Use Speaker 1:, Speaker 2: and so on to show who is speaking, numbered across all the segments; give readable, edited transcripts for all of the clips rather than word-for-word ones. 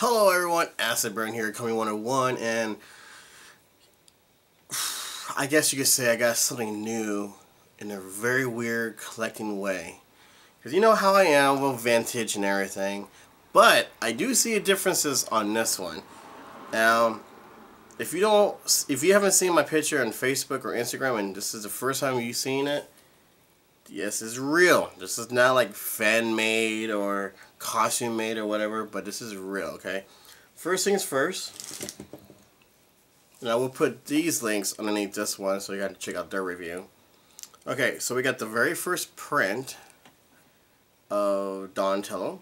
Speaker 1: Hello everyone, Acid Burn here, Coming 101, and I guess you could say I got something new in a very weird collecting way. Because you know how I am with vintage and everything, but I do see differences on this one. Now, if you haven't seen my picture on Facebook or Instagram and this is the first time you've seen it, yes, it's real. This is not like fan made or costume made or whatever, but this is real, okay? First things first, now we'll put these links underneath this one so you got to check out their review. Okay, so we got the very first print of Donatello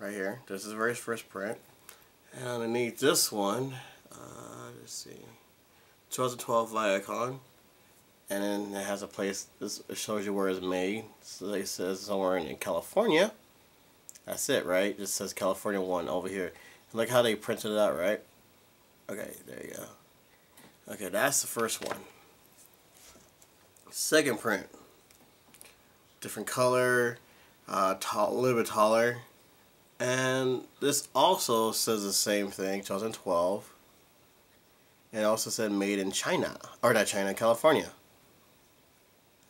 Speaker 1: right here. This is the very first print. And underneath this one, let's see, 2012 Viacon. And then it has a place, this shows you where it's made. So it says somewhere in California. That's it, right? It just says California 1 over here. Look how they printed it out, right? Okay, there you go. Okay, that's the first one. Second print. Different color, a little bit taller. And this also says the same thing, 2012. And it also said made in China. Or not China, California.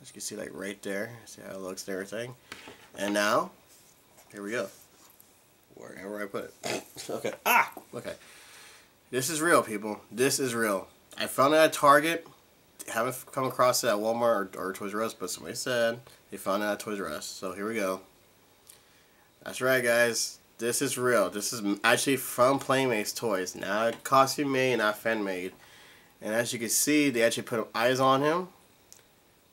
Speaker 1: As you can see, like right there, see how it looks and everything. And now, here we go. Wherever I put it. Okay. Okay. This is real, people. This is real. I found it at Target. Haven't come across it at Walmart or Toys R Us, but somebody said they found it at Toys R Us. So here we go. That's right, guys. This is real. This is actually from Playmates Toys. Not costume made, not fan made. And as you can see, they actually put eyes on him.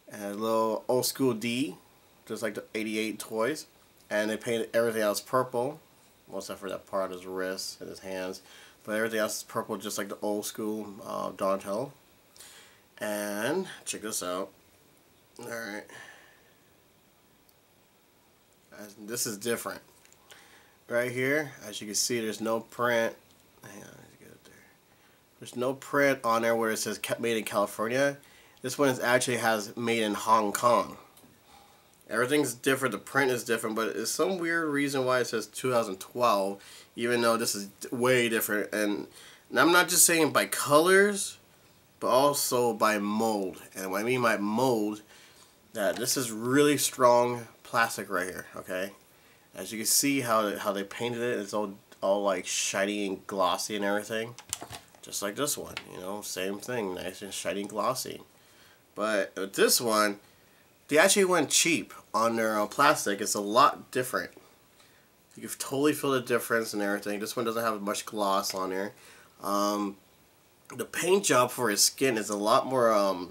Speaker 1: And a little old school D, just like the 88 toys. And they painted everything else purple, well, except for that part of his wrists and his hands. But everything else is purple, just like the old school Donatello. And check this out. Alright. This is different. Right here, as you can see, there's no print. Hang on, let's get it there. There's no print on there where it says made in California. This one actually has made in Hong Kong. Everything's different, the print is different, but it's some weird reason why it says 2012, even though this is way different. And I'm not just saying by colors, but also by mold. And what I mean by mold, that this is really strong plastic right here, okay? As you can see how they painted it, it's all like shiny and glossy and everything. Just like this one, you know, same thing, nice and shiny and glossy. But with this one, they actually went cheap on their plastic. It's a lot different. You can totally feel the difference and everything. This one doesn't have much gloss on there. The paint job for his skin is a lot more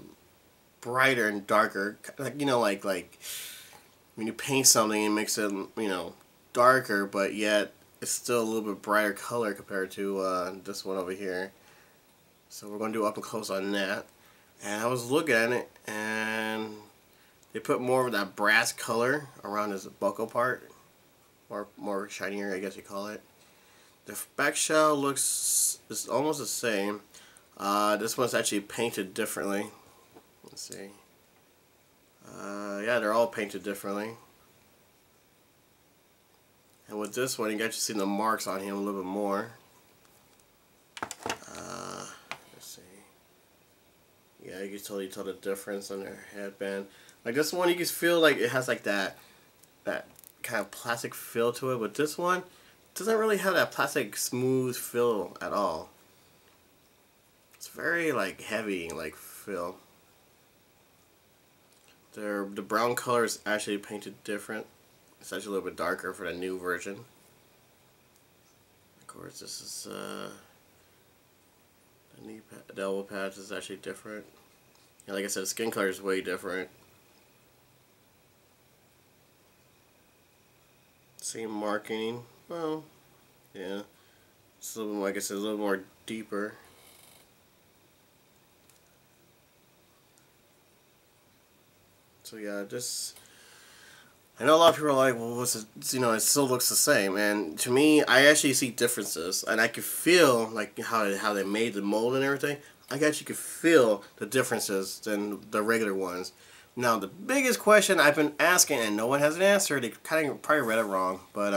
Speaker 1: brighter and darker. Like, you know, like when you paint something, it makes it, you know, darker, but yet it's still a little bit brighter color compared to this one over here. So we're going to do up and close on that. And I was looking at it, and they put more of that brass color around his buckle part, or more shinier, I guess you call it. The back shell looks is almost the same. This one's actually painted differently. Let's see. Yeah, they're all painted differently. And with this one, you can actually see the marks on him a little bit more. Yeah, you can totally tell the difference on their headband. Like this one, you can feel like it has like that kind of plastic feel to it, but this one doesn't really have that plastic smooth feel at all. It's very like heavy like feel. The brown color is actually painted different. It's actually a little bit darker for the new version. Of course, this is the elbow patch is actually different. And like I said, the skin color is way different. Same marking. Well, yeah. It's a little, like I said, a little more deeper. So yeah, just I know a lot of people are like, well, what's it? You know, it still looks the same. And to me, I actually see differences, and I could feel like how they made the mold and everything. I actually could feel the differences than the regular ones. Now, the biggest question I've been asking, and no one has an answer, they kind of probably read it wrong, but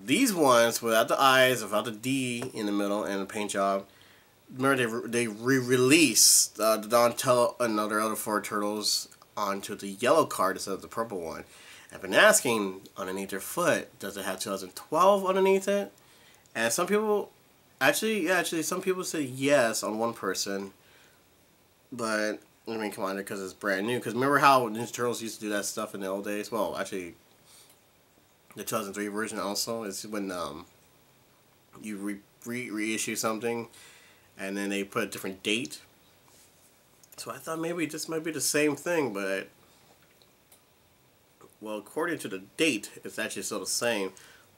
Speaker 1: These ones without the eyes, without the D in the middle, and the paint job. Remember, they re-released the Donatello and other four turtles onto the yellow card instead of the purple one. I've been asking underneath their foot, does it have 2012 underneath it? And some people, actually, some people say yes on one person. But, I mean, come on, because it's brand new. Because remember how Ninja Turtles used to do that stuff in the old days? Well, actually, the 2003 version also is when you reissue something and then they put a different date. So I thought maybe this might be the same thing, but, well, according to the date, it's actually still the same.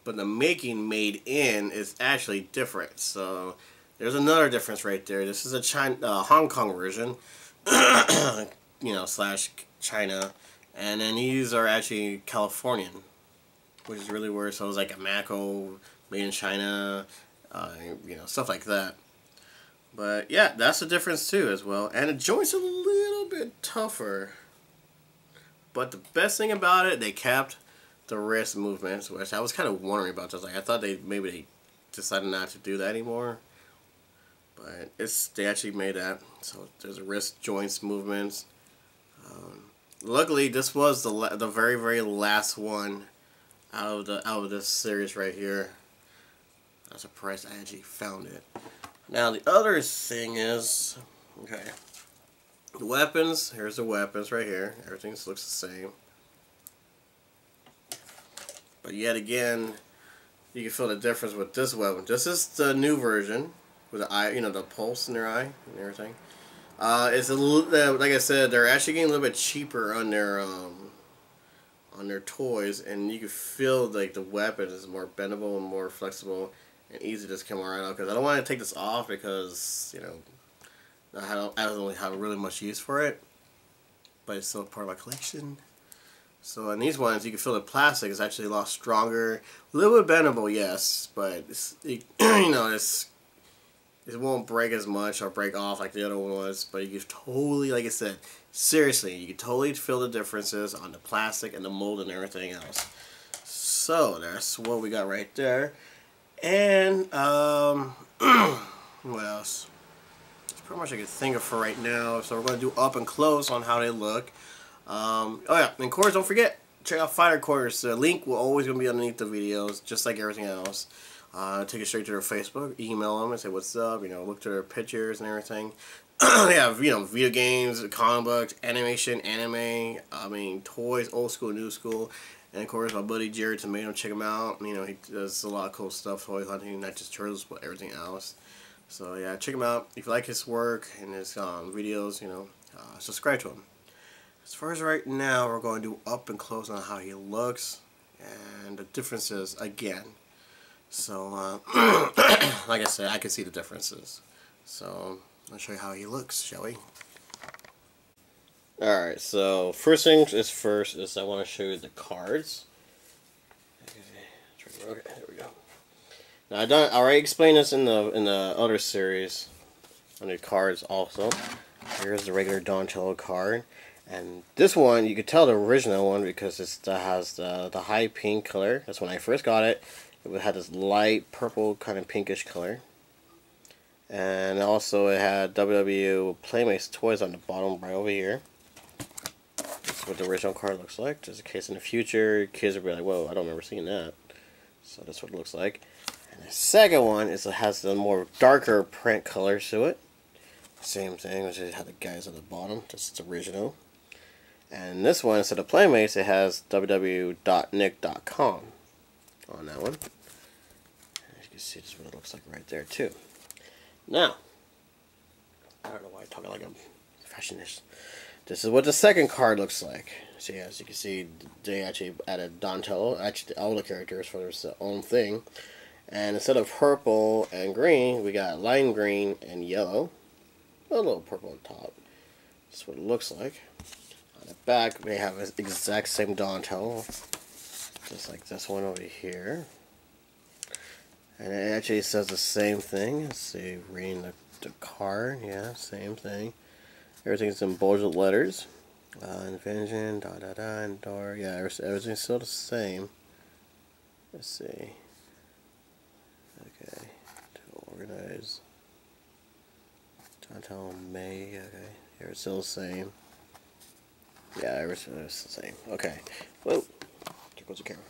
Speaker 1: But the making made in is actually different. So there's another difference right there. This is a Hong Kong version, slash China, and then these are actually Californian, which is really weird. So it's like a Mako made in China, stuff like that. But yeah, that's the difference too as well. And the joints are a little bit tougher. But the best thing about it, they kept the wrist movements, which I was kind of wondering about. Just like I thought maybe they decided not to do that anymore. But they actually made that. So there's wrist joints movements. Luckily, this was the very, very last one out of this series right here. I'm surprised I actually found it. Now the other thing is, okay, the weapons. Here's the weapons right here. Everything looks the same. But yet again, you can feel the difference with this weapon. This is the new version with the eye, the pulse in their eye and everything. It's like I said, they're actually getting a little bit cheaper on their toys, and you can feel like the weapon is more bendable and more flexible and easy to just come right out. Because I don't want to take this off because I don't really have really much use for it, but it's still part of my collection. So in these ones, you can feel the plastic is actually a lot stronger, a little bit bendable, yes, but it won't break as much or break off like the other one was. But you can totally, like I said, seriously, you can totally feel the differences on the plastic and the mold and everything else. So that's what we got right there. And what else? That's pretty much I can think of for right now. So we're going to do up and close on how they look. Oh yeah, and of course, don't forget, check out Fighter Quarters. The link will always going to be underneath the videos, just like everything else. Take it straight to their Facebook, email them and say what's up, look to their pictures and everything. They have, video games, comic books, animation, anime, toys, old school, new school. And of course, my buddy Jerry Tomato, check him out. He does a lot of cool stuff, toy hunting, not just turtles, but everything else. So yeah, check him out. If you like his work and his videos, subscribe to him. As far as right now, we're going to do up and close on how he looks and the differences again. So, like I said, I can see the differences. So, I'll show you how he looks, shall we? Alright, so first things is first is I want to show you the cards. Okay, there we go. Now I already explained this in the other series on the cards also. Here's the regular Donatello card. And this one, you could tell the original one because it has the high pink color. That's when I first got it. It had this light purple kind of pinkish color. And also it had WW Playmates toys on the bottom right over here. This is what the original card looks like. Just in case in the future, kids will be like, whoa, I don't remember seeing that. So that's what it looks like. And the second one is it has the more darker print colors to it. Same thing, which is how the guys on the bottom. This is the original. And this one, instead of Playmates, it has www.nick.com on that one. As you can see, this is what it looks like right there, too. Now, I don't know why I'm talking like I'm fashionist. This is what the second card looks like. So, yeah, as you can see, they actually added Donatello, actually all the characters for their own thing. And instead of purple and green, we got lime green and yellow. A little purple on top. That's what it looks like. On the back, they have the exact same Donatello, just like this one over here. And it actually says the same thing. Let's see, reading the card. Yeah, same thing. Everything's in bold letters. Invention, and door. Yeah, everything's still the same. Let's see. Donatello May. Okay, here it's still the same. Yeah, everything is the same. Okay. Whoa, there goes the camera.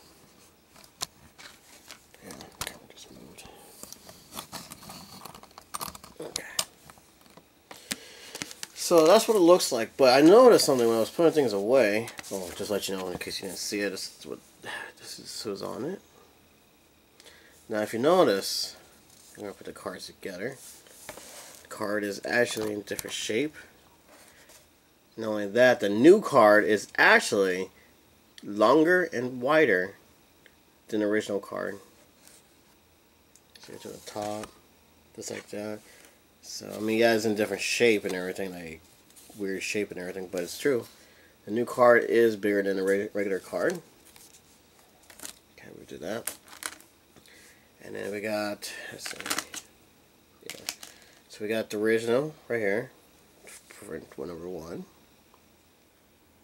Speaker 1: Yeah, the camera just moved. Okay. So that's what it looks like. But I noticed something when I was putting things away. Oh, just let you know in case you didn't see it. This is who's on it. Now, if you notice, I'm gonna put the cards together. The card is actually in a different shape. Not only that, the new card is actually longer and wider than the original card. So to the top, just like that. So I mean, yeah, it's in different shape and everything, like weird shape and everything, but it's true. The new card is bigger than the regular card. Okay, we do that. And then we got, let's see, yeah. So we got the original right here, print number 1.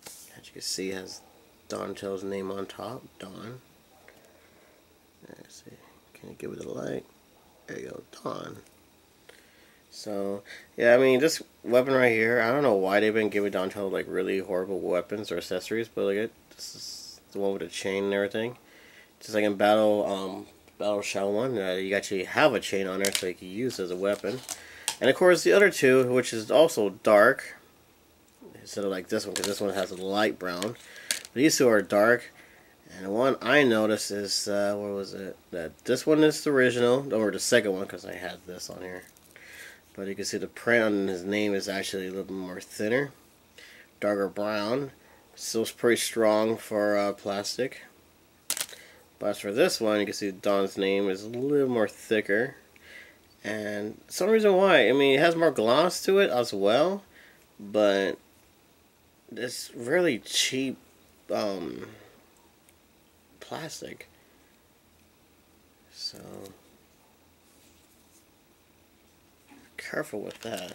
Speaker 1: As you can see, it has Donatello's name on top, Don. Let's see, can you give it a light? There you go, Don. So, yeah, I mean, this weapon right here, I don't know why they've been giving Donatello like really horrible weapons or accessories, but look this is the one with the chain and everything. Just like in Battle Shell 1, you actually have a chain on there so you can use it as a weapon. And of course the other two, which is also dark, instead of like this one, because this one has a light brown. But these two are dark. And the one I noticed is, what was it? That this one is the original, or the second one, because I had this on here. But you can see the print on his name is actually a little bit more thinner, darker brown. Still pretty strong for plastic. But as for this one, you can see Don's name is a little more thicker. And some reason why, I mean, it has more gloss to it as well. But it's really cheap plastic. So, careful with that.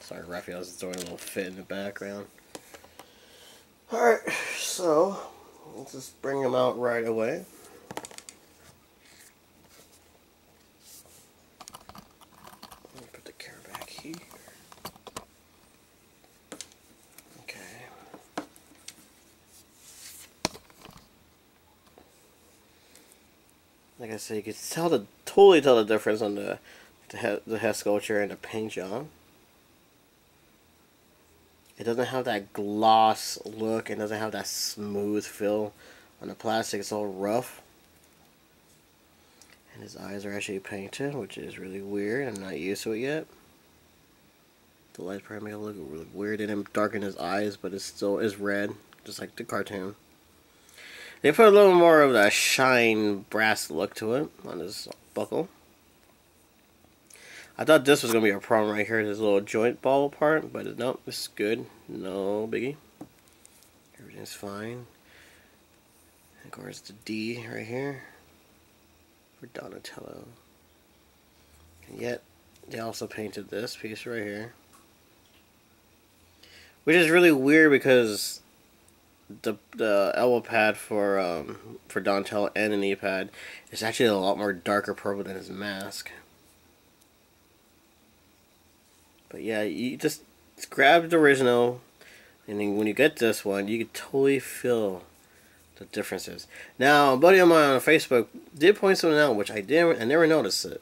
Speaker 1: Sorry, Raphael's throwing a little fit in the background. Alright, so let's just bring him out right away. Put the camera back here. Okay. Like I said, you can totally tell the difference on the head sculpture and the paint job. It doesn't have that gloss look. It doesn't have that smooth feel on the plastic. It's all rough. And his eyes are actually painted, which is really weird. I'm not used to it yet. The lights probably make it look really weird. They didn't darken his eyes, but it still is red, just like the cartoon. They put a little more of that shine brass look to it on his buckle. I thought this was going to be a problem right here, this little joint ball part, but no, it's good. No biggie. Everything's fine. And of course, the D right here for Donatello. And yet, they also painted this piece right here. Which is really weird because the elbow pad for Donatello and the knee pad is actually a lot more darker purple than his mask. But yeah, you just grab the original, and then when you get this one, you can totally feel the differences. Now, a buddy of mine on Facebook did point something out, which I never noticed it.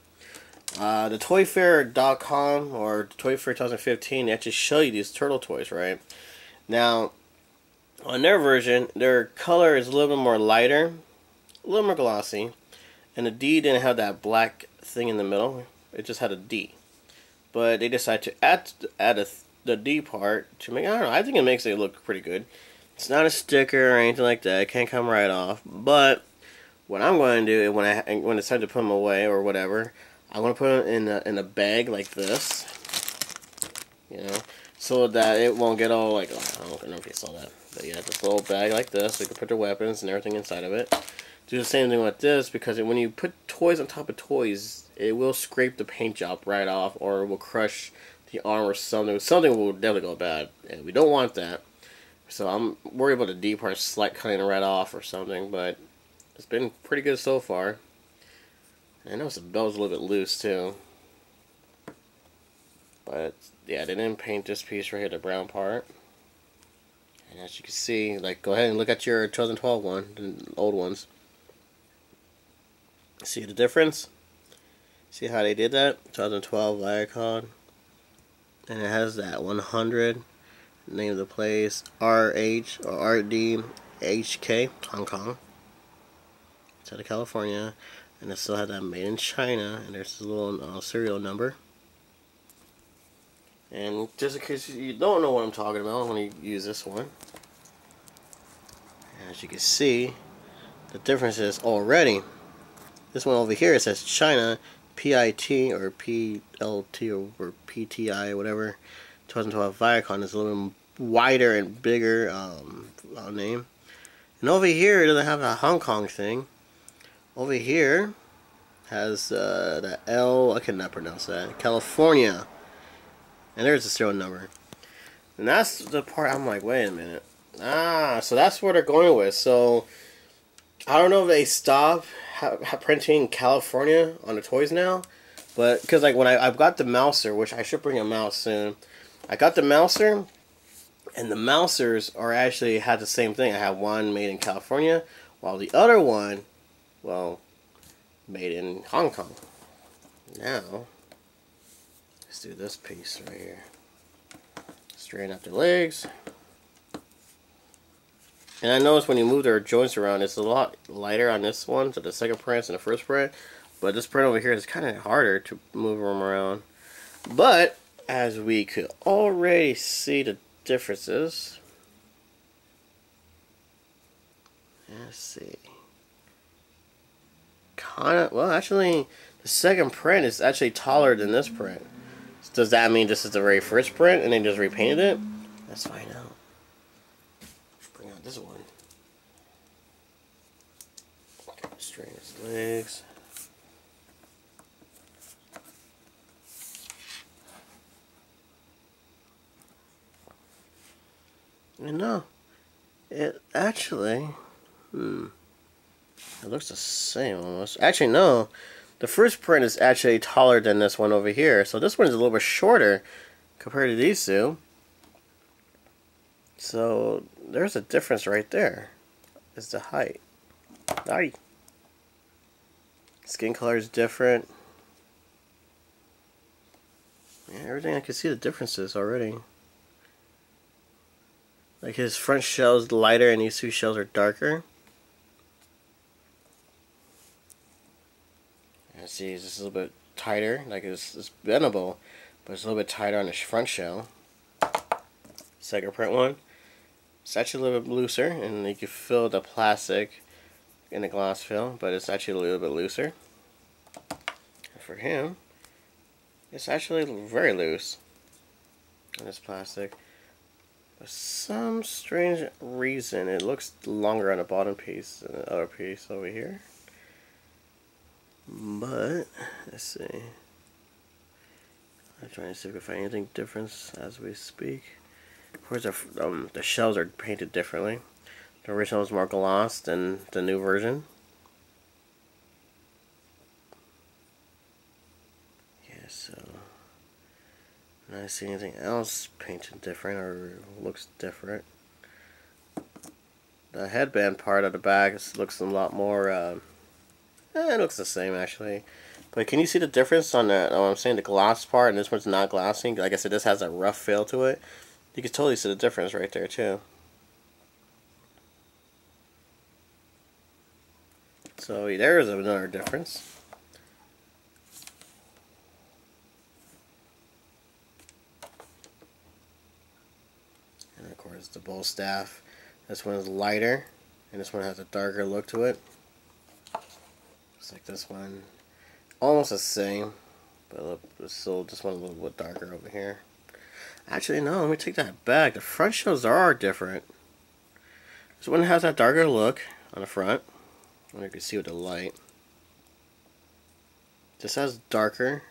Speaker 1: The ToyFair.com or Toy Fair 2015, they actually show you these turtle toys, right? Now, on their version, their color is a little bit more lighter, a little more glossy, and the D didn't have that black thing in the middle. It just had a D. But they decided to add the D part to make, I don't know, I think it makes it look pretty good. It's not a sticker or anything like that. It can't come right off. But what I'm going to do when it's time to put them away or whatever, I'm going to put them in a bag like this, you know, so that it won't get all like, I don't know if you saw that, but yeah, this little bag like this, so you can put your weapons and everything inside of it. Do the same thing with this, because when you put toys on top of toys, it will scrape the paint job right off, or it will crush the arm or something. Something will definitely go bad, and we don't want that. So I'm worried about the D part slight cutting right off or something, but it's been pretty good so far. I noticed the belt's a little bit loose too. But But yeah, they didn't paint this piece right here, the brown part. And as you can see, like, go ahead and look at your 2012 one, the old ones. See the difference? See how they did that? 2012 icon. And it has that 100, name of the place, RH or RDHK, Hong Kong. It's out of California. And it still had that made in China. And there's a little serial number. And just in case you don't know what I'm talking about, I'm going to use this one. As you can see, the difference is already. This one over here, it says China, PIT or PLT or PTI or whatever. 2012 Viacom is a little wider and bigger name. And over here, it doesn't have a Hong Kong thing. Over here has the L, I cannot pronounce that, California. And there's the serial number. And that's the part I'm like, wait a minute. So that's what they're going with. So I don't know if they stop printing California on the toys now, but because like when I've got the Mouser, which I should bring a mouse soon. I got the Mouser, and the Mousers are actually had the same thing. I have one made in California, while the other one, well, made in Hong Kong. Now let's do this piece right here. Straighten up the legs. And I noticed when you move their joints around, it's a lot lighter on this one, so the second print and the first print. But this print over here is kind of harder to move them around. But, as we could already see the differences. Let's see. Well, actually, the second print is actually taller than this print. Does that mean this is the very first print and they just repainted it? Let's find out. Let's bring out this one. Okay, straighten his legs. And no, it actually, it looks the same almost. Actually, no. The first print is actually taller than this one over here. So this one is a little bit shorter compared to these two. So there's a difference right there. Is the height. Skin color is different. Yeah, everything I can see the differences already. Like his front shell is lighter and these two shells are darker. See, it's a little bit tighter, like it's bendable, but it's a little bit tighter on the front shell. Second print one, it's actually a little bit looser, and you can feel the plastic in the glass fill, but it's actually a little bit looser. And for him, it's actually very loose on this plastic. For some strange reason, it looks longer on the bottom piece than the other piece over here. But let's see. I'm trying to see if we can find anything different as we speak. Of course, the shells are painted differently. The original is more gloss than the new version. Yeah, so I don't see anything else painted different or looks different. The headband part of the back looks a lot more. It looks the same actually, but can you see the difference on the? I'm saying the gloss part, and this one's not glossing. Like I said, this has a rough feel to it. You can totally see the difference right there too. So there is another difference. And of course the bowl staff. This one is lighter, and this one has a darker look to it. Looks like this one, almost the same, but still this one a little bit darker over here. Actually, no, let me take that back. The front shells are different. This one has that darker look on the front. You can see with the light. This has darker.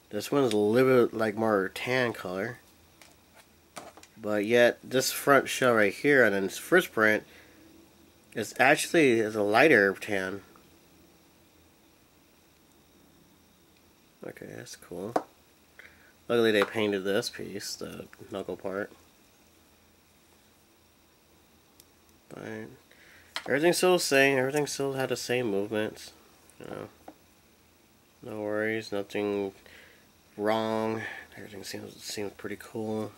Speaker 1: This one is a little bit like more tan color. But yet, this front shell right here, and then this first print, is actually a lighter tan. Okay, that's cool. Luckily they painted this piece, the knuckle part. But everything's still the same. Everything still had the same movements. You know, no worries, nothing wrong. Everything seems pretty cool.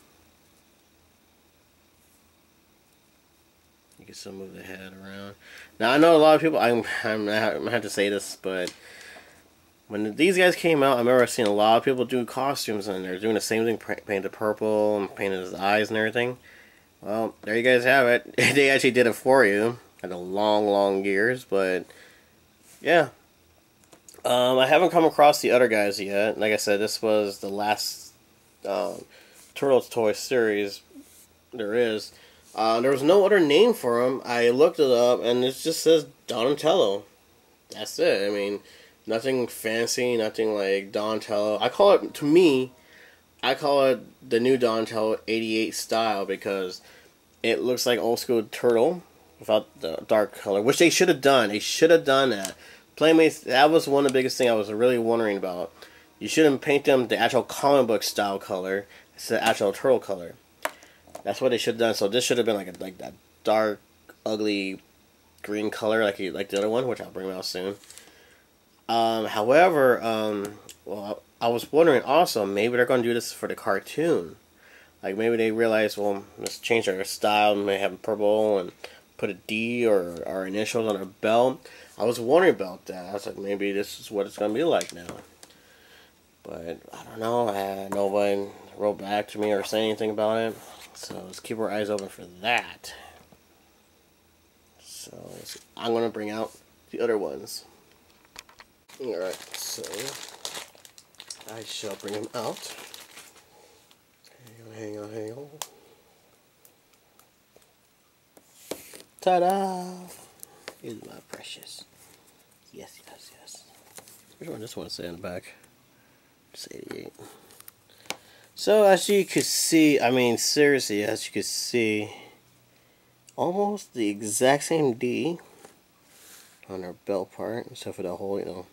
Speaker 1: You can still move the head around. Now I know a lot of people. I have to say this, but when these guys came out, I remember seeing a lot of people do costumes, and they're doing the same thing, painted purple and painted his eyes and everything. Well, there you guys have it. They actually did it for you. Had a long years, but yeah. I haven't come across the other guys yet. Like I said, this was the last Turtles Toy series there is. There was no other name for him. I looked it up, and it just says Donatello. That's it. I mean, nothing fancy, nothing like Donatello. I call it the new Donatello 88 style because it looks like old school turtle without the dark color, which they should have done. They should have done that. Playmates, that was one of the biggest things I was really wondering about. You shouldn't paint them the actual comic book style color. It's the actual turtle color. That's what they should have done. So this should have been like that dark, ugly green color like the other one, which I'll bring out soon. However, well, I was wondering also, maybe they're going to do this for the cartoon. Like maybe they realize, well, let's change our style, may have purple and put a D or our initials on our belt. I was wondering about that. I was like, maybe this is what it's going to be like now. But I don't know. Nobody wrote back to me or say anything about it. So let's keep our eyes open for that. So I'm going to bring out the other ones. Alright, so I shall bring them out. Hang on. Ta-da! Here's my precious. Yes. Which one does this one say in the back? It's 88. So as you can see, I mean seriously, as you can see, almost the exact same D on our belt part, except for the whole, you know.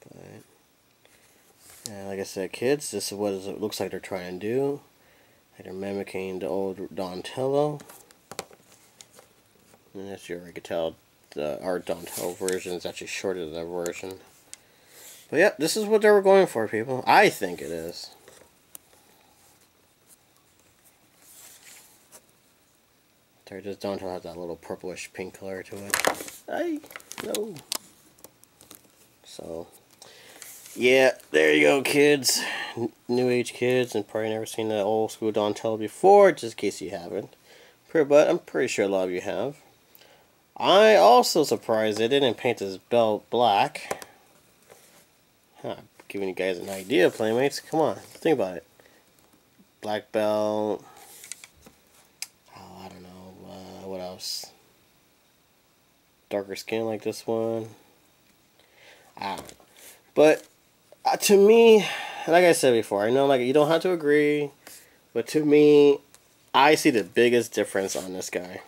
Speaker 1: But yeah, like I said, kids, this is what it looks like they're trying to do. Like they're mimicking the old Donatello. And as you can tell, the art Donatello version is actually shorter than that version. But yeah, this is what they were going for, people. I think it is. There, just Donatello has that little purplish pink color to it. I know. So, yeah, there you go, kids. New age kids, and probably never seen that old school Donatello before, just in case you haven't. But I'm pretty sure a lot of you have. I also surprised they didn't paint this belt black. Giving you guys an idea, Playmates. Come on, think about it. Black belt. Oh, I don't know. What else? Darker skin like this one. I don't know. But to me, like I said before, I know like you don't have to agree, but to me, I see the biggest difference on this guy.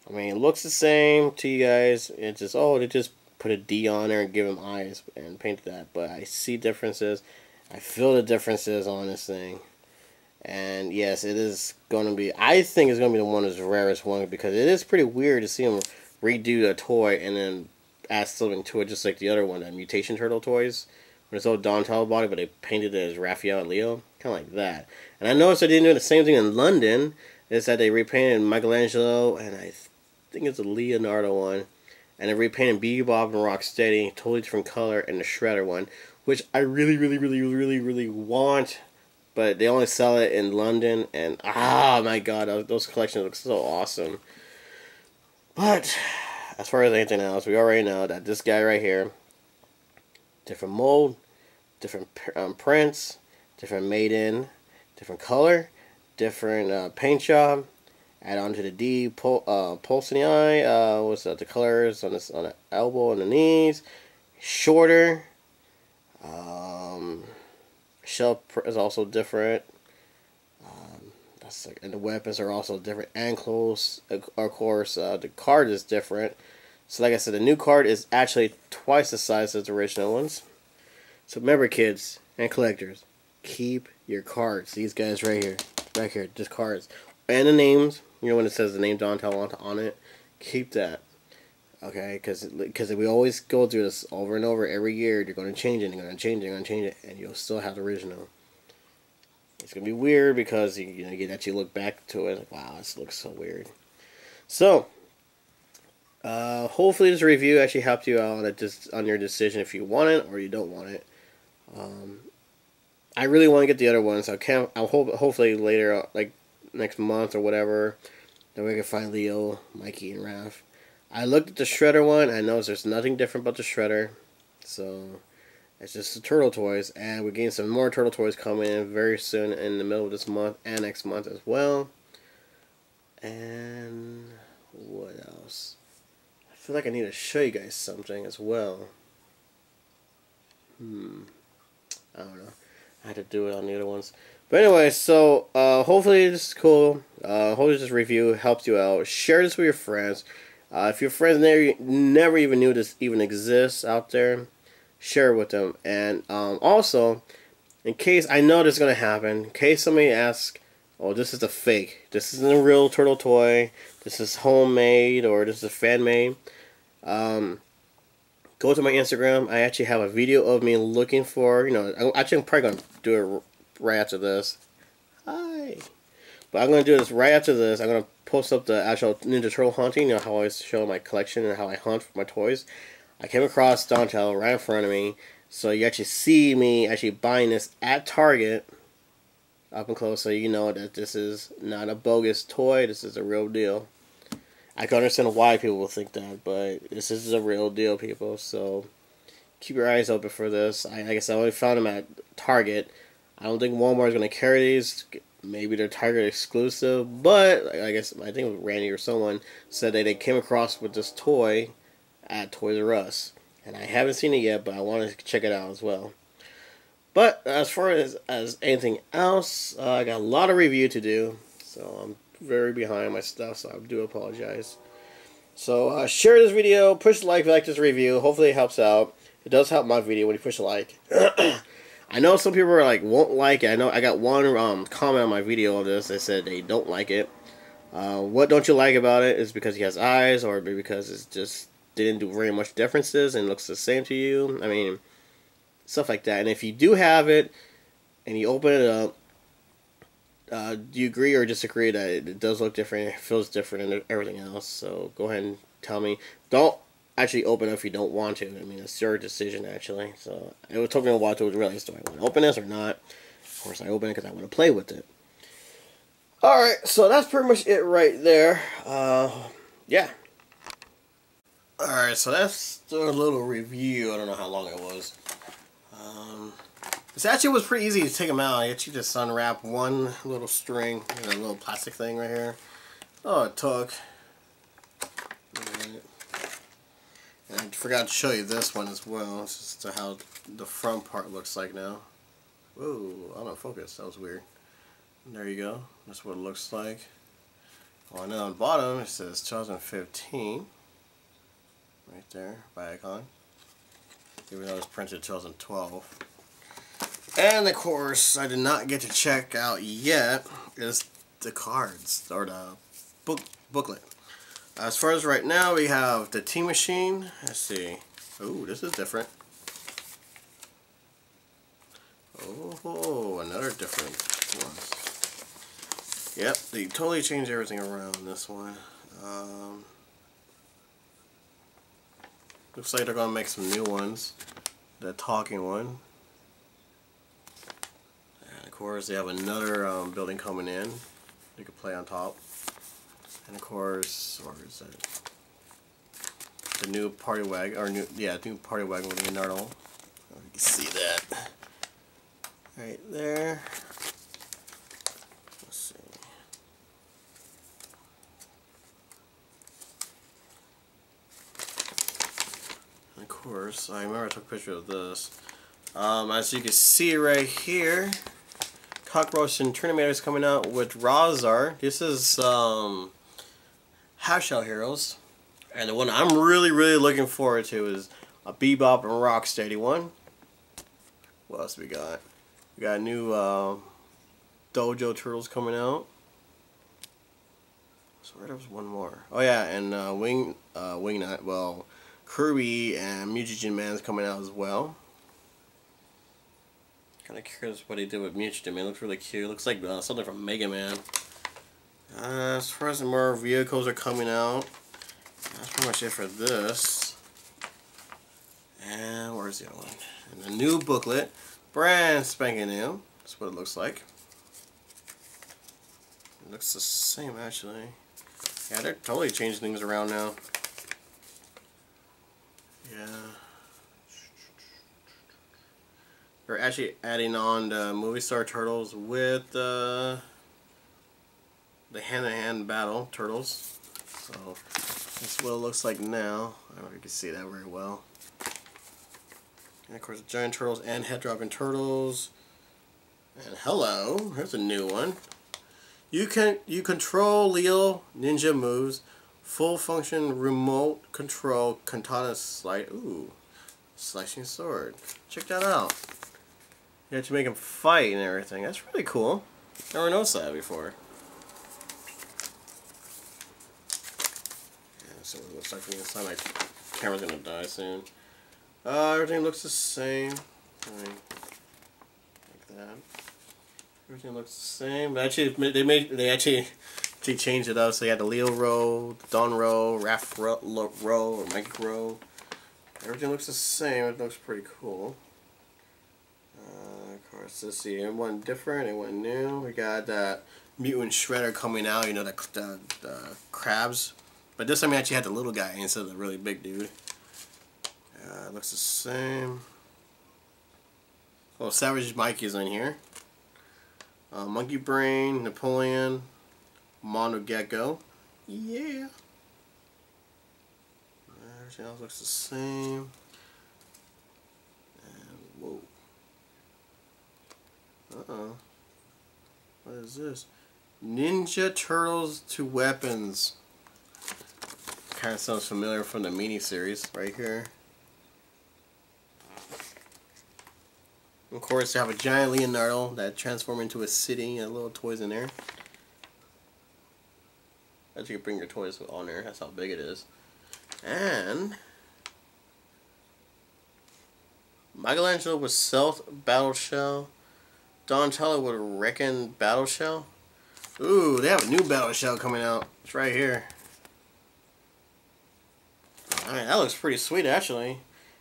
Speaker 1: I mean, it looks the same to you guys. It's just, oh, they just put a D on there and give him eyes and paint that. But I see differences. I feel the differences on this thing. And yes, it is going to be, I think it's going to be the one of the rarest one, because it is pretty weird to see him redo a toy and then add something to it, just like the other one, that Mutation Turtle toys. When it's all Donatello body, but they painted it as Raphael and Leo. Kind of like that. And I noticed they didn't do the same thing in London. Is that they repainted Michelangelo, and I think it's a Leonardo one. And they repainted Bebop and Rocksteady, totally different color, and the Shredder one, which I really want, but they only sell it in London, and my god, those collections look so awesome. But as far as anything else, we already know that this guy right here, different mold, different prints, different made in, different color, different paint job. Add on to the D, pulse in the eye. What's that? The colors on the elbow and the knees. Shorter. Shell is also different. And the weapons are also different. And close. Of course, the card is different. So like I said, the new card is actually twice the size as the original ones. So remember, kids and collectors, keep your cards. These guys right here, just cards. And the names, you know when it says the name Dontel on it, keep that. Okay, because we always go through this over and over every year. You're going to change it, you're going to change it, you're going to change it, and you'll still have the original. It's going to be weird because you actually look back to it like, wow, this looks so weird. So, hopefully this review actually helped you out on your decision if you want it or you don't want it. I really want to get the other ones. I'll hopefully later, like next month or whatever, then we can find Leo, Mikey, and Raph. I looked at the Shredder one. I noticed there's nothing different about the Shredder. So, it's just the Turtle Toys. And we're getting some more Turtle Toys coming in very soon in the middle of this month and next month as well. And what else? I feel like I need to show you guys something as well. I don't know. I had to do it on the other ones. But anyway, so hopefully this is cool. Hopefully this review helps you out. Share this with your friends. If your friends never even knew this even exists out there, share it with them. And also, in case I know this is going to happen, in case somebody asks, oh, this is a fake, this isn't a real turtle toy, this is homemade, or this is fan-made, go to my Instagram. I actually have a video of me looking for, I'm probably going to do it right after this. Hi. But I'm going to do this right after this. I'm going to post up the actual Ninja Turtle hunting, how I always show my collection and how I hunt for my toys. I came across Dontel right in front of me, so you actually see me actually buying this at Target up and close, so you know that this is not a bogus toy. This is a real deal. I can understand why people will think that, but this is a real deal, people. So keep your eyes open for this. I guess I only found them at Target. I don't think Walmart is going to carry these. Maybe they're Target exclusive, but I think it was Randy or someone said that they came across with this toy at Toys R Us, and I haven't seen it yet, but I want to check it out as well. But as far as anything else, I got a lot of review to do, so I'm very behind my stuff, so I do apologize. So share this video, push like if you like this review. Hopefully it helps out. It does help my video when you push a like. I know some people are like won't like it. I know I got one comment on my video of this. They said they don't like it. What don't you like about it? Is because he has eyes, or maybe because it's just didn't do very much differences and looks the same to you. I mean, stuff like that. And if you do have it and you open it up, do you agree or disagree that it does look different, it feels different, and everything else? So go ahead and tell me. Don't actually open it if you don't want to. I mean, it's your decision, actually. So it took me a while to realize, do I want to open this or not? Of course, I open it because I want to play with it. Alright, so that's pretty much it right there. Yeah. Alright, so that's a little review. I don't know how long it was. This actually was pretty easy to take them out. I actually just unwrap one little string and a little plastic thing right here. Oh, it took. And I forgot to show you this one as well. It's just how the front part looks like now. Whoa, out of focus. That was weird. And there you go. That's what it looks like. Oh, and then on the bottom it says 2015. Right there, by icon. Even though it was printed 2012. And of course, I did not get to check out yet is the cards or the booklet. As far as right now, we have the Tea Machine. Let's see. Oh, this is different. Oh, another different one. Yep, they totally changed everything around this one. Looks like they're gonna make some new ones. The talking one. And of course, they have another building coming in. You can play on top. And of course, or is it the new party wagon? Or new party wagon with Leonardo. You can see that right there. Let's see. And of course, I remember I took a picture of this. As you can see right here, Cockroach and Trinamator is coming out with Razar. This is Half Shell Heroes, and the one I'm really looking forward to is a Bebop and Rocksteady one. What else we got? We got new Dojo Turtles coming out. So there was one more. Oh yeah, and Wingnut. Well, Kirby and Mutagen Man's coming out as well. Kind of curious what he did with Mutagen Man. It looks really cute. It looks like something from Mega Man. As far as the more vehicles are coming out, that's pretty much it for this. And where's the other one? And a new booklet, brand spanking new. That's what it looks like. It looks the same actually. Yeah, they're totally changing things around now. Yeah. They're actually adding on the Movie Star Turtles with the hand-to-hand battle turtles. So that's what it looks like now. I don't know if you can see that very well. And of course, the giant turtles and head-dropping turtles. And hello, here's a new one. You control Leo ninja moves, full function remote control katana slashing sword. Check that out. You have to make him fight and everything. That's really cool. Never noticed that before. Yeah, so it looks like from the inside. My camera's gonna die soon. Everything looks the same. Like that. Everything looks the same. But actually, they actually changed it up. So you had the Leo row, Don row, Raph row, or Mike row. Everything looks the same. It looks pretty cool. Of course, let's see. One different and one new. We got that Mutant Shredder coming out. You know, the crabs. But this time we actually had the little guy instead of the really big dude. It looks the same. Oh, Savage Mikey's in here. Monkey Brain, Napoleon, Mono Gecko. Yeah. Everything else looks the same. And whoa. Uh-oh. What is this? Ninja Turtles to Weapons. Kind of sounds familiar from the mini-series right here. Of course, they have a giant Leonardo that transforms into a city and little toys in there. As you can bring your toys on there, that's how big it is. And Michelangelo with Stealth Battle Shell. Donatello with Reckon Battle Shell. Ooh, they have a new Battle Shell coming out. It's right here. Alright, that looks pretty sweet actually.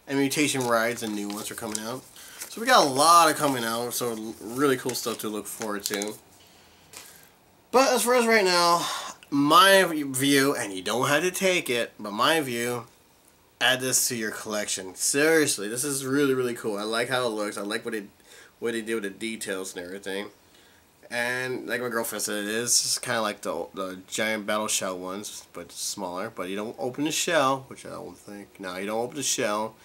Speaker 1: And Mutation Rides and new ones are coming out. So we got a lot of coming out, so really cool stuff to look forward to. But as far as right now, my view, and you don't have to take it, but my view, add this to your collection. Seriously, this is really, really cool. I like how it looks. I like what they did with the details and everything. And like my girlfriend said, it is just kind of like the giant battle shell ones, but smaller. But you don't open the shell, which I don't think. No, you don't open the shell.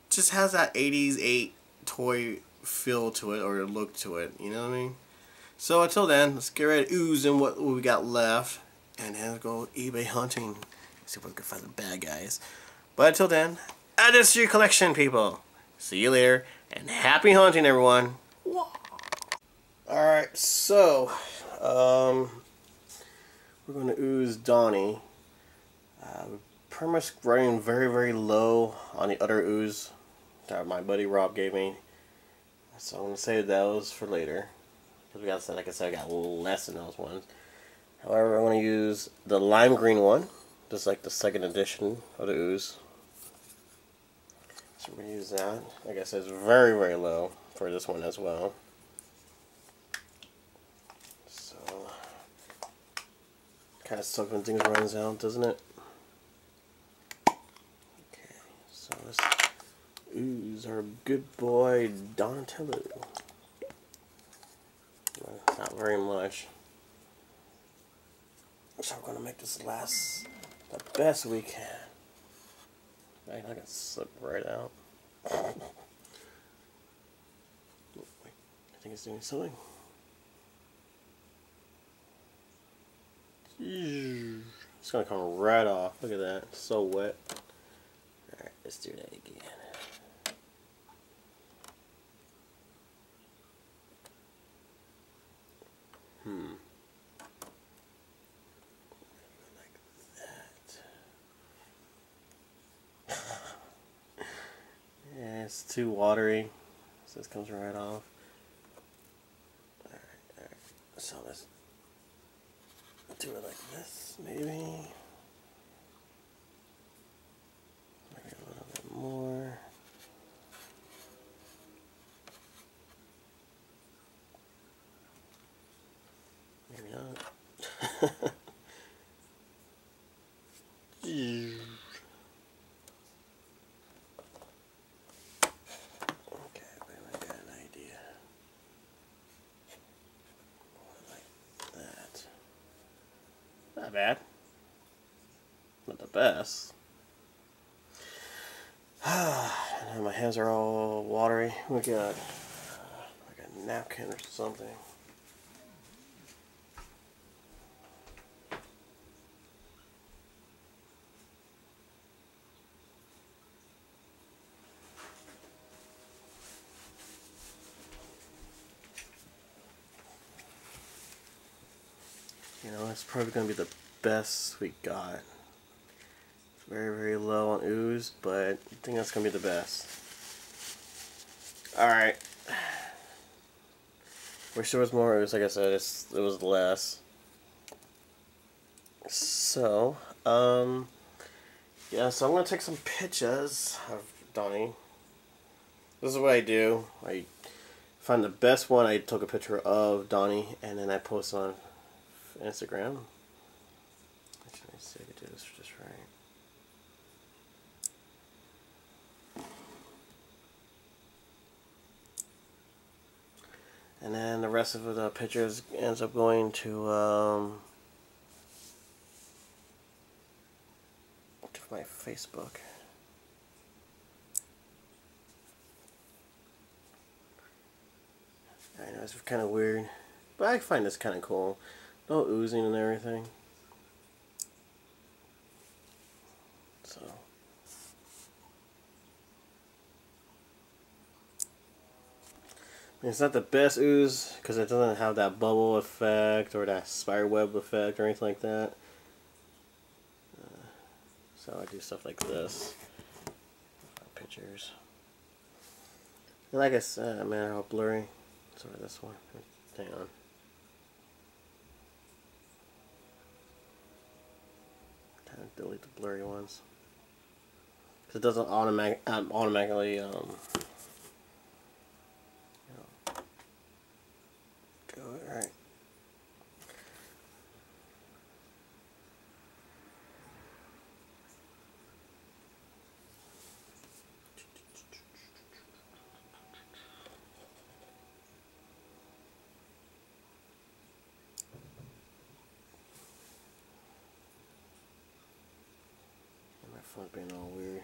Speaker 1: It just has that 80s toy feel to it, or look to it, you know what I mean? So until then, let's get ready to ooze in what we got left, and then let's go eBay hunting, see if we can find the bad guys. But until then, add this to your collection, people. See you later, and happy hunting, everyone. Alright, so we're going to ooze Donnie. Pretty much running very, very low on the other ooze that my buddy Rob gave me. So I'm going to save those for later. Because we got, like I said, I got a little less than those ones. However, I'm going to use the lime green one. Just like the second edition of the ooze. So we're going to use that. Like I said, it's very, very low for this one as well. So, kind of sucks when things runs out, doesn't it? Okay, so let's ooze our good boy Donatello. Not very much. So we're going to make this last the best we can. I can slip right out. I think it's doing something. It's going to come right off. Look at that. It's so wet. Alright, let's do that again. it's too watery, so this comes right off. Alright. So let's do it like this, maybe. Maybe a little bit more. Maybe not. Not bad. Not the best. And my hands are all watery. We got like a napkin or something. You know, it's probably going to be the best we got. It's very, very low on ooze, but I think that's going to be the best. Alright. Wish there was more ooze. Like I said, it was less. So, yeah, so I'm going to take some pictures of Donnie. This is what I do. I find the best one. I took a picture of Donnie, and then I post on Instagram. Actually, let's see if I can do this just right. And then the rest of the pictures ends up going to my Facebook. I know it's kind of weird, but I find this kind of cool. No oozing and everything. So. It's not the best ooze because it doesn't have that bubble effect or that spider web effect or anything like that. So I do stuff like this. Pictures. And like I said, man, how blurry. Sorry, this one. Hang on. Delete the blurry ones because it doesn't automatically do it right. Being all weird.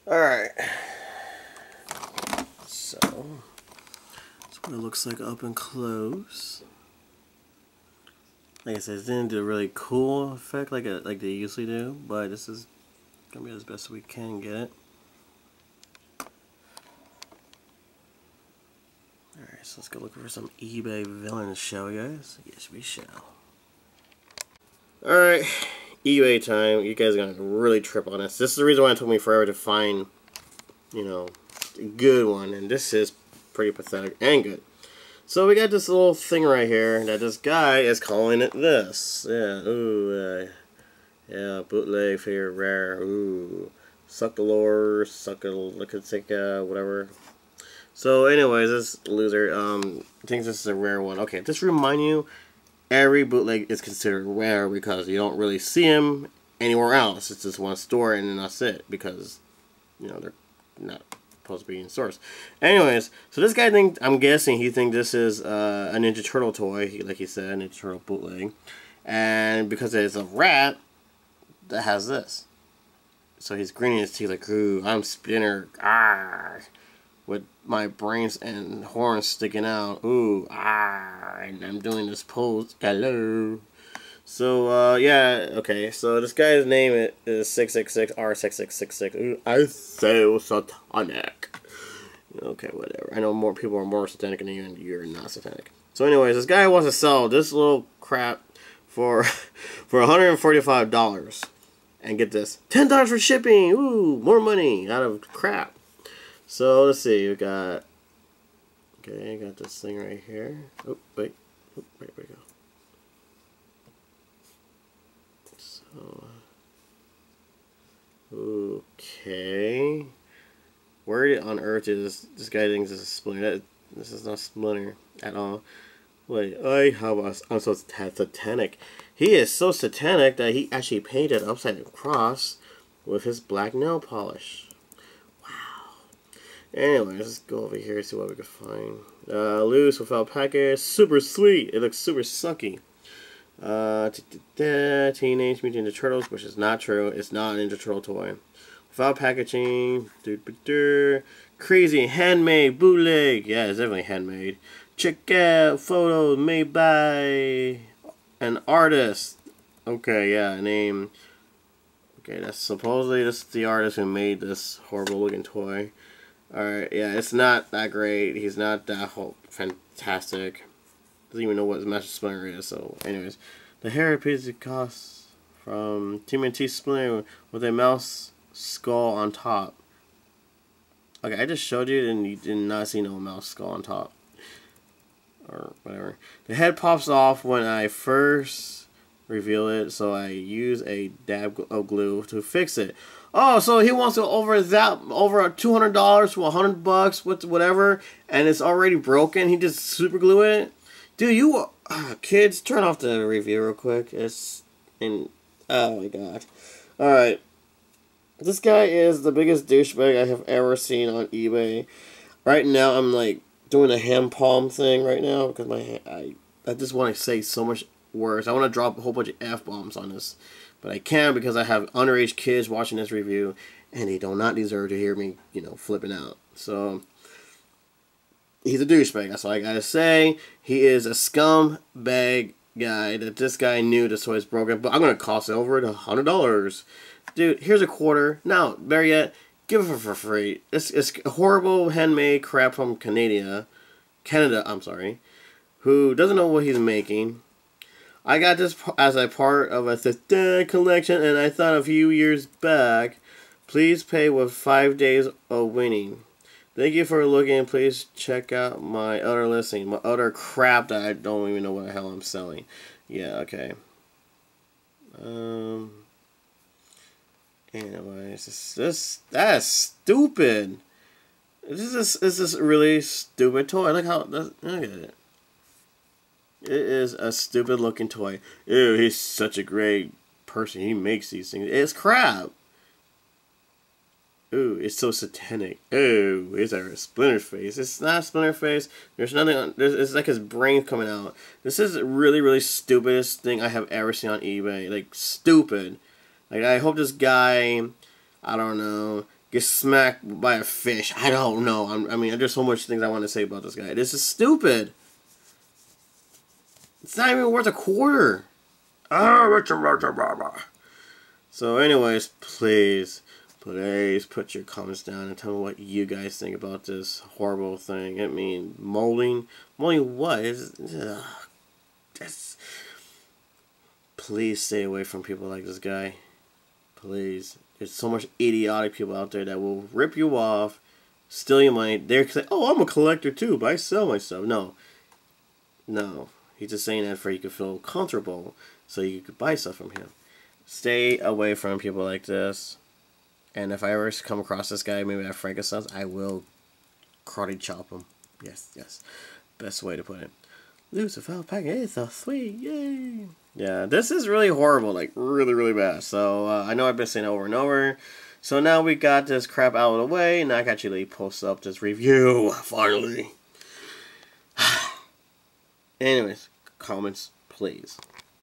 Speaker 1: Alright. So that's what it looks like up and close. Like I said, it didn't do a really cool effect like they usually do, but this is gonna be as best we can get it. Alright, so let's go look for some eBay villains, shall we guys? Yes we shall. Alright. eBay time. You guys are gonna really trip on this. This is the reason why it took me forever to find, you know, a good one, and this is pretty pathetic and good. So we got this little thing right here that this guy is calling it this. Yeah, ooh, yeah, bootleg figure rare. Ooh, suck the lore, suck a look at whatever. So, anyways, this loser thinks this is a rare one. Okay, just remind you. Every bootleg is considered rare because you don't really see them anywhere else. It's just one store and then that's it because, you know, they're not supposed to be in stores. Anyways, so this guy I'm guessing he thinks this is a Ninja Turtle toy, like he said, Ninja Turtle bootleg. And because it's a rat that has this. So he's grinning his teeth like, ooh, I'm Spinner. Ah. With my brains and horns sticking out. Ooh, and I'm doing this pose. Hello. So, yeah, okay. So this guy's name is 666R6666. Ooh, I so satanic. Okay, whatever. I know more people are more satanic than you, and you're not satanic. So, anyways, this guy wants to sell this little crap for $145. And get this, $10 for shipping. Ooh, more money out of crap. So let's see. We got. Okay, I got this thing right here. Oh wait, oh, where we go. So. Okay. Where on earth is this guy thinks this is a splinter? This is not a splinter at all. Wait, I'm so satanic. He is so satanic that he actually painted an upside down cross with his black nail polish. Wow. Anyway, let's go over here and see what we can find. Loose without package. Super sweet. It looks super sucky. Teenage Mutant Ninja Turtles, which is not true. It's not a Ninja Turtle toy. Without packaging. Crazy handmade bootleg. Yeah, it's definitely handmade. Check out photos made by an artist. Okay, yeah, name. Okay, that's supposedly this is the artist who made this horrible looking toy. Alright, yeah, it's not that great. He's not that fantastic. Doesn't even know what his Master Splinter is. So, anyways, the hair piece costs from TMNT Splinter with a mouse skull on top. Okay, I just showed you and you did not see no mouse skull on top. Or whatever. The head pops off when I first reveal it, so I use a dab of glue to fix it. Oh, so he wants to over $200 to $100, whatever, and it's already broken. He just super glue it. Dude, you kids, turn off the review real quick. Oh my god. All right, this guy is the biggest douchebag I have ever seen on eBay. Right now, I'm like doing a hand palm thing right now because I just want to say so much words. I want to drop a whole bunch of F-bombs on this, but I can't because I have underage kids watching this review and they do not deserve to hear me, flipping out. So he's a douchebag. That's all I gotta say. He is a scumbag guy that this guy knew this toy is broken, but I'm gonna cost it over $100. Dude, here's a quarter. No, better yet, give it for free. It's horrible handmade crap from Canada, I'm sorry, who doesn't know what he's making. I got this as a part of a collection, and I thought a few years back, please pay with 5 days of winning. Thank you for looking. Please check out my other listing, my other crap that I don't even know what the hell I'm selling. Yeah, okay. Anyways, that's stupid. This is really stupid toy. Look at it. It is a stupid looking toy. Ew, he's such a great person. He makes these things. It's crap. Ooh, it's so satanic. Ooh, it's a Splinter's face. It's not a Splinter face. There's nothing on. It's like his brain coming out. This is really, really stupidest thing I have ever seen on eBay. Like, stupid. Like, I hope this guy, I don't know, gets smacked by a fish. I don't know. I mean, there's so much things I want to say about this guy. This is stupid. It's not even worth a quarter. So, anyways, please put your comments down and tell me what you guys think about this horrible thing. I mean, molding what? Please stay away from people like this guy. Please. There's so much idiotic people out there that will rip you off, steal your money. They're saying, oh, I'm a collector too, but I sell my stuff. No. He's just saying that for you could feel comfortable so you could buy stuff from him. Stay away from people like this. And if I ever come across this guy, maybe at Frankenstein's, I will karate chop him. Yes. Best way to put it. Lucifer packet, it's so sweet, yay! Yeah, this is really horrible, like really, really bad. So I know I've been saying over and over. So now we got this crap out of the way, and I can actually post up this review finally. Anyways, comments, please.